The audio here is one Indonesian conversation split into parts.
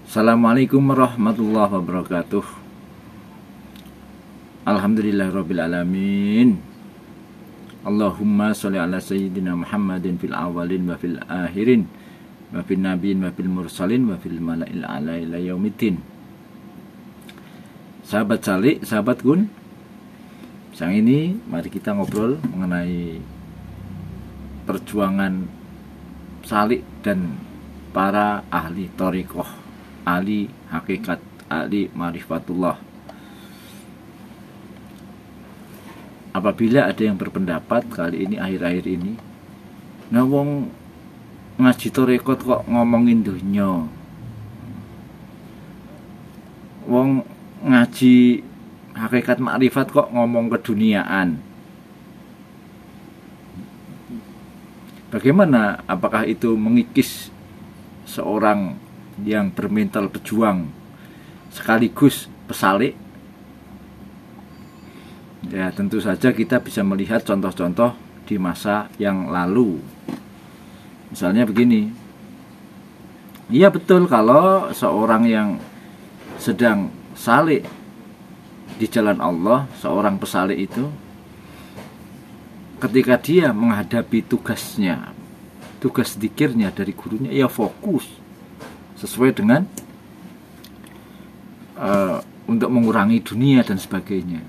Assalamualaikum warahmatullahi wabarakatuh. Alhamdulillahirrabbilalamin. Allahumma sholli ala sayyidina Muhammadin fil awalin wa fil akhirin wa fil nabiyyin wa fil mursalin wa fil mala'il a'la ila yaumiddin. Sahabat Salik, sahabat Gun, siang ini mari kita ngobrol mengenai perjuangan Salik dan para ahli thariqah, ahli hakikat, ahli marifatullah. Apabila ada yang berpendapat kali ini akhir-akhir ini, nah wong ngaji thariqat kok ngomongin dunya, wong ngaji hakikat makrifat kok ngomong keduniaan. Bagaimana? Apakah itu mengikis seorang yang bermental pejuang sekaligus pesalik? Ya, tentu saja kita bisa melihat contoh-contoh di masa yang lalu. Misalnya begini. Iya betul, kalau seorang yang sedang salik di jalan Allah, seorang pesalik itu, ketika dia menghadapi tugasnya, tugas zikirnya dari gurunya, ia fokus sesuai dengan untuk mengurangi dunia dan sebagainya.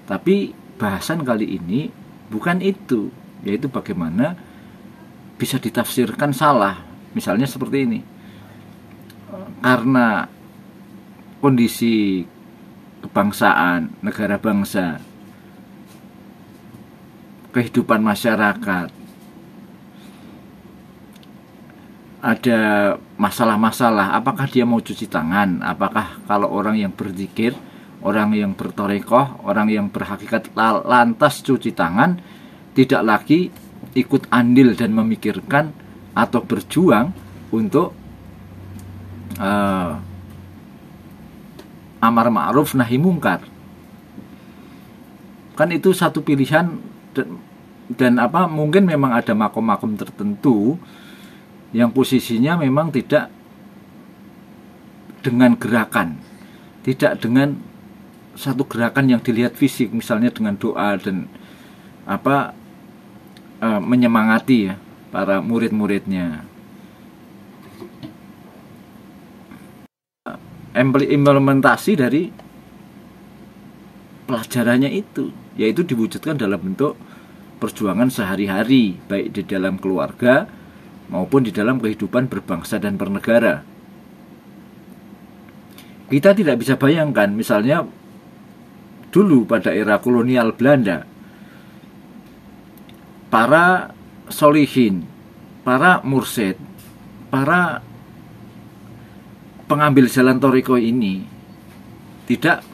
Tapi bahasan kali ini bukan itu, yaitu bagaimana bisa ditafsirkan salah. Misalnya seperti ini, karena kondisi kebangsaan, negara bangsa, kehidupan masyarakat, ada masalah-masalah, apakah dia mau cuci tangan? Apakah kalau orang yang berzikir, orang yang berthariqah, orang yang berhakikat lantas cuci tangan, tidak lagi ikut andil dan memikirkan atau berjuang untuk amar ma'ruf nahi mungkar? Kan itu satu pilihan, dan mungkin memang ada makom-makom tertentu yang posisinya memang tidak dengan gerakan, tidak dengan satu gerakan yang dilihat fisik, misalnya dengan doa dan menyemangati ya para murid-muridnya. Implementasi dari pelajarannya itu, yaitu diwujudkan dalam bentuk perjuangan sehari-hari, baik di dalam keluarga maupun di dalam kehidupan berbangsa dan bernegara. Kita tidak bisa bayangkan, misalnya dulu pada era kolonial Belanda, para solihin, para mursyid, para pengambil jalan thariqah ini tidak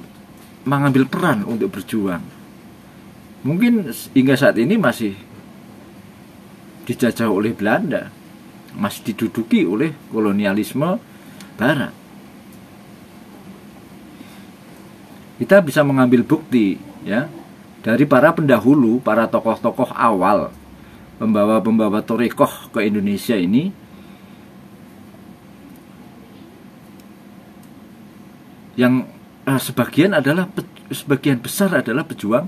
mengambil peran untuk berjuang. Mungkin hingga saat ini masih dijajah oleh Belanda, masih diduduki oleh kolonialisme Barat. Kita bisa mengambil bukti ya dari para pendahulu, para tokoh-tokoh awal, pembawa-pembawa thariqah ke Indonesia ini, yang sebagian besar adalah pejuang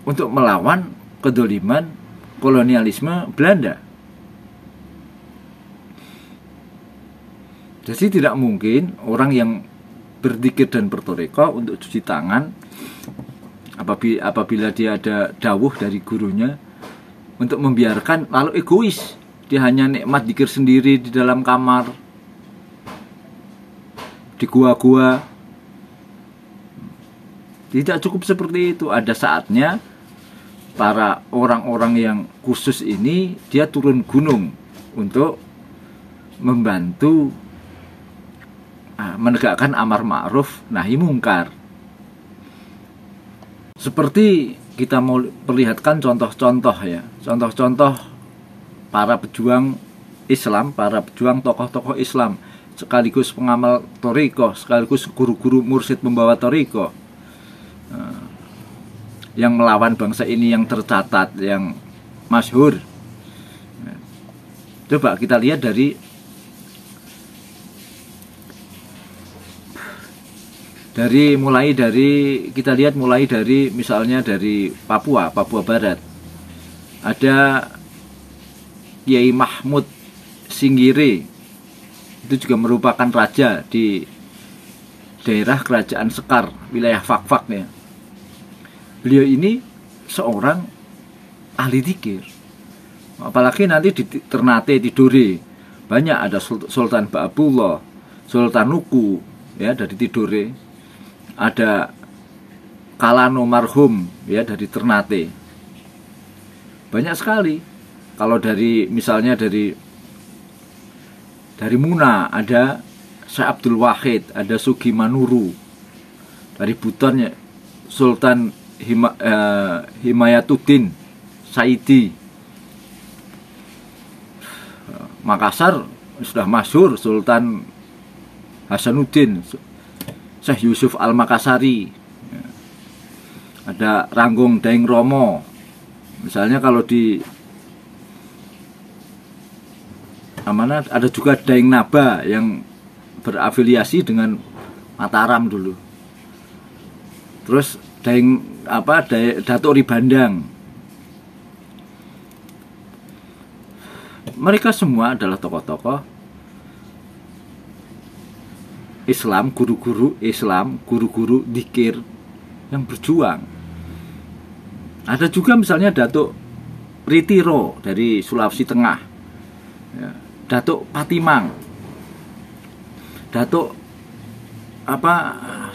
untuk melawan kedoliman kolonialisme Belanda. Jadi tidak mungkin orang yang berzikir dan berthariqah untuk cuci tangan, apabila dia ada dawuh dari gurunya, untuk membiarkan lalu egois, dia hanya nikmat zikir sendiri di dalam kamar, di gua-gua. Tidak cukup seperti itu. Ada saatnya para orang-orang yang khusus ini dia turun gunung untuk membantu menegakkan amar ma'ruf nahi mungkar. Seperti kita mau perlihatkan contoh-contoh ya, contoh-contoh para pejuang Islam, para pejuang tokoh-tokoh Islam, sekaligus pengamal thariqah, sekaligus guru-guru mursyid membawa thariqah, yang melawan bangsa ini, yang tercatat, yang masyhur. Coba kita lihat dari mulai dari kita lihat mulai dari misalnya dari Papua Barat, ada Kiai Mahmud Singgire, itu juga merupakan raja di daerah kerajaan Sekar, wilayah Fakfak ya. Beliau ini seorang ahli dzikir, apalagi nanti di Ternate Tidore banyak ada Sultan Ba'abullah, Sultan Nuku ya dari Tidore, ada Kalano Marhum ya dari Ternate. Banyak sekali. Kalau dari misalnya dari Muna ada Syekh Abdul Wahid, ada Sugi Manuru. Dari Buton ya Sultan Himayatuddin Saidi. Makassar sudah masyhur Sultan Hasanuddin, Syekh Yusuf Al-Makassari. Ada Ranggung Daeng Romo. Misalnya kalau di Amanat ada juga Daeng Naba yang berafiliasi dengan Mataram dulu. Terus Datuk Ribandang. Mereka semua adalah tokoh-tokoh Islam, guru-guru Islam, guru-guru dzikir yang berjuang. Ada juga misalnya Datuk Ritiro dari Sulawesi Tengah, ya. Datuk Patimang, Datuk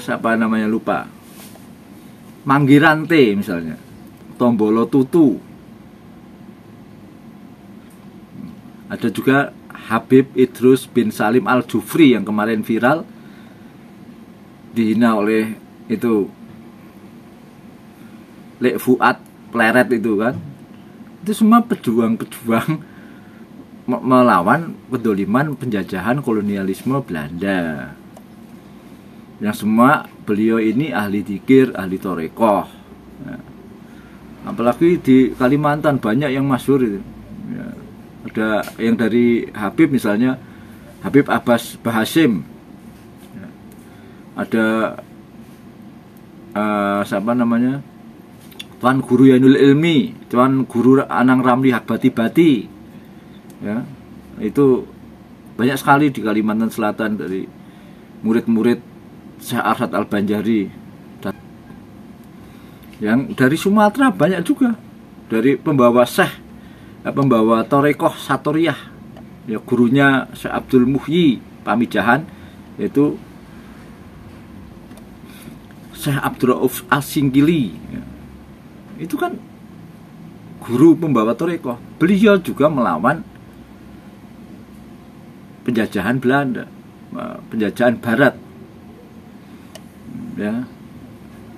siapa namanya lupa, Manggirante misalnya, Tombolo Tutu. Ada juga Habib Idrus bin Salim Al-Jufri yang kemarin viral, dihina oleh itu Lek Fuad Pleret itu kan. Itu semua pejuang-pejuang melawan kedoliman penjajahan kolonialisme Belanda. Yang semua beliau ini ahli dzikir, ahli torekoh ya. Apalagi di Kalimantan banyak yang masyhur itu ya. Ada yang dari Habib misalnya Habib Abbas Bahasim ya. Ada siapa namanya, Tuan Guru Yanul Ilmi, Tuan Guru Anang Ramli Hakbati Bati ya. Itu banyak sekali di Kalimantan Selatan dari murid-murid Syekh Arsyad Al-Banjari. Yang dari Sumatera banyak juga, dari pembawa pembawa torekoh Satoriyah ya, gurunya Syekh Abdul Muhyi Pamijahan, yaitu Syekh Abdul Rauf Al-Singkili ya. Itu kan guru pembawa torekoh. Beliau juga melawan penjajahan Belanda, penjajahan Barat ya.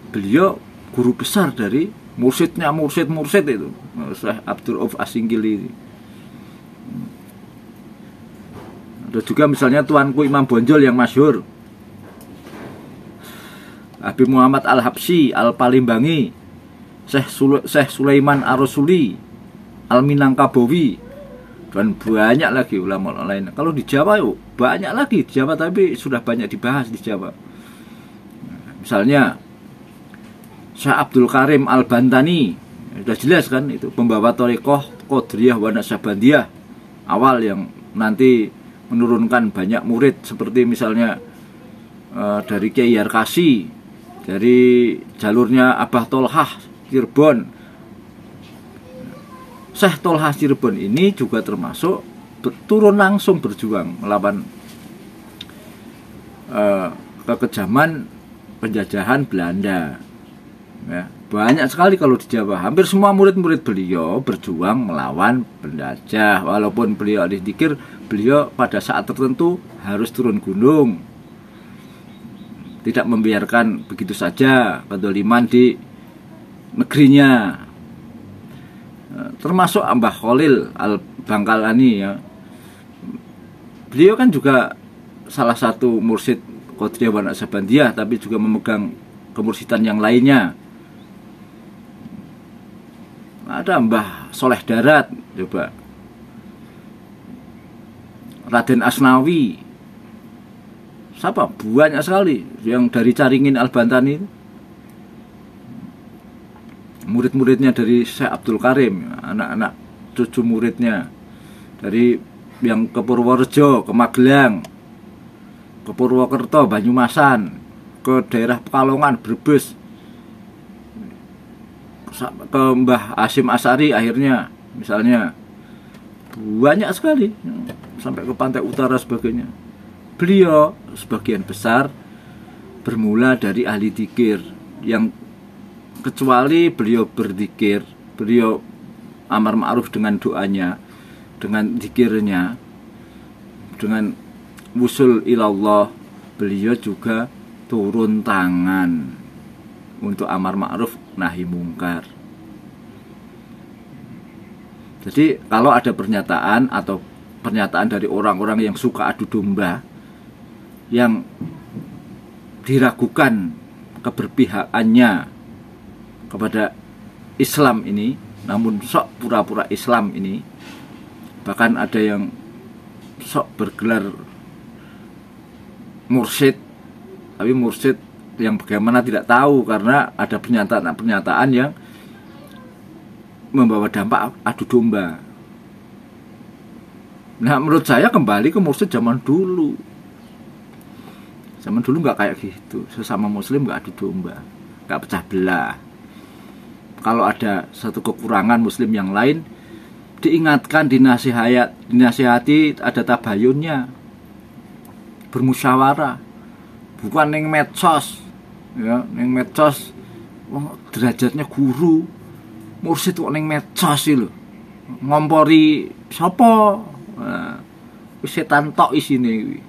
Beliau guru besar dari mursid itu Syekh Abdul Rauf Al-Singkili. Ada juga misalnya Tuanku Imam Bonjol yang masyhur, Habib Muhammad Al-Habsyi Al-Palimbangi, Syekh Sulaiman Ar-Rasuli Al-Minangkabawi, dan banyak lagi ulama lain. Kalau di Jawa yuk banyak lagi di Jawa, tapi sudah banyak dibahas di Jawa. Misalnya Syekh Abdul Karim Al-Bantani, sudah jelas kan, itu pembawa torekoh Qadriyah wa Naqsabandiyah awal yang nanti menurunkan banyak murid, seperti misalnya dari Kiai Yarkasi, dari jalurnya Abah Tolhah Cirebon. Syekh Tolhah Cirebon ini juga termasuk turun langsung berjuang melawan kekejaman penjajahan Belanda ya. Banyak sekali kalau di Jawa, hampir semua murid-murid beliau berjuang melawan penjajah. Walaupun beliau ahli dzikir, beliau pada saat tertentu harus turun gunung, tidak membiarkan begitu saja kedoliman di negerinya. Termasuk Mbah Khalil Al-Bangkalani ya. Beliau kan juga salah satu mursyid Qadriyah wa Naqsabandiyah, tapi juga memegang kemursidan yang lainnya. Ada Mbah Soleh Darat, coba Raden Asnawi, siapa? Banyak sekali yang dari Caringin Al-Bantani itu. Murid-muridnya dari Syekh Abdul Karim, anak-anak cucu muridnya dari yang ke Purworejo, ke Magelang, ke Purwokerto, Banyumasan, ke daerah Pekalongan, Brebes, ke Mbah Hasyim Asy'ari akhirnya misalnya, banyak sekali sampai ke pantai utara sebagainya. Beliau sebagian besar bermula dari ahli dzikir, yang kecuali beliau berzikir, beliau amar ma'ruf dengan doanya, dengan zikirnya, dengan wusul ilallah, beliau juga turun tangan untuk amar ma'ruf nahi mungkar. Jadi kalau ada pernyataan atau pernyataan dari orang-orang yang suka adu domba, yang diragukan keberpihakannya kepada Islam ini, namun sok pura-pura Islam ini, bahkan ada yang sok bergelar mursyid, tapi mursyid yang bagaimana tidak tahu, karena ada pernyataan-pernyataan yang membawa dampak adu domba. Nah, menurut saya kembali ke mursyid zaman dulu. Zaman dulu nggak kayak gitu, sesama muslim nggak adu domba, nggak pecah belah. Kalau ada satu kekurangan muslim yang lain, diingatkan, dinasihati, ada tabayunnya, bermusyawarah, bukan neng medsos, ya, neng medsos, derajatnya guru, mursyid kok neng medsos sih lo, ngompori sopo, setan tok isine,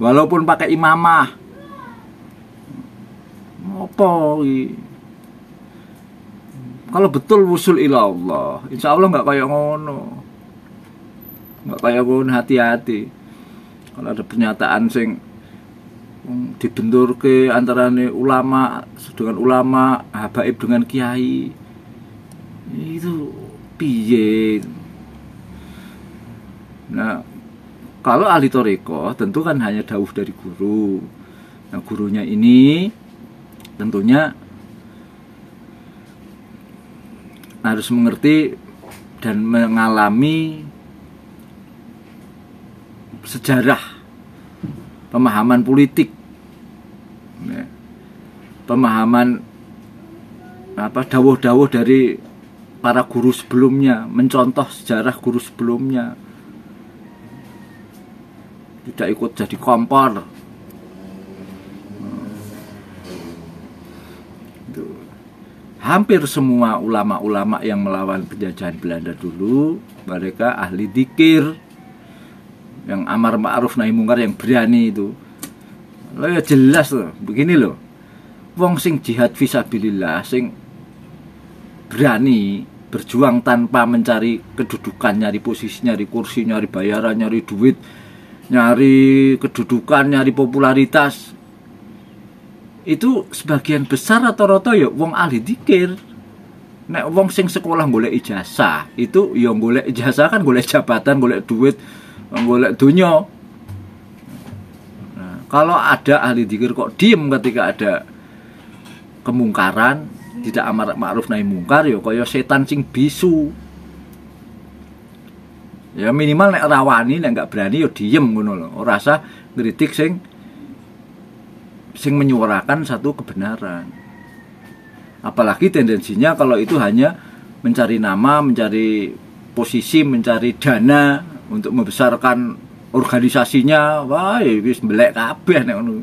walaupun pakai imamah, apa iki? Kalau betul wusul ila Allah, insya Allah nggak kayak ngono, nggak kayak ngono, hati-hati. Kalau ada pernyataan sing dibentur ke antarane ulama dengan ulama, habaib dengan kiai, itu piye? Nah, kalau ahli thariqah tentu kan hanya dawuh dari guru. Nah, gurunya ini tentunya harus mengerti dan mengalami sejarah pemahaman politik, ya, pemahaman dawuh-dawuh dari para guru sebelumnya, mencontoh sejarah guru sebelumnya, tidak ikut jadi kompor. Hampir semua ulama-ulama yang melawan penjajahan Belanda dulu, mereka ahli dzikir, yang amar ma'ruf nahi mungkar, yang berani itu. Lo ya jelas loh, begini loh. Wong sing jihad fisabilillah, sing berani berjuang tanpa mencari kedudukan, nyari posisi, nyari kursi, nyari bayaran, nyari duit, nyari kedudukan, nyari popularitas, itu sebagian besar rata-rata ya wong ahli dzikir. Nek wong sing sekolah golek ijazah, itu ya golek ijazah kan golek jabatan, golek duit, golek dunya. Nah, kalau ada ahli dzikir kok diem ketika ada kemungkaran, tidak amar ma'ruf nahi mungkar, ya kaya setan sing bisu. Ya minimal nek rawani, nek enggak berani ya diem ngono lho. Ora usah ngritik sing menyuarakan satu kebenaran. Apalagi tendensinya kalau itu hanya mencari nama, mencari posisi, mencari dana untuk membesarkan organisasinya. Wah, wis mbelek kabeh nek ngono.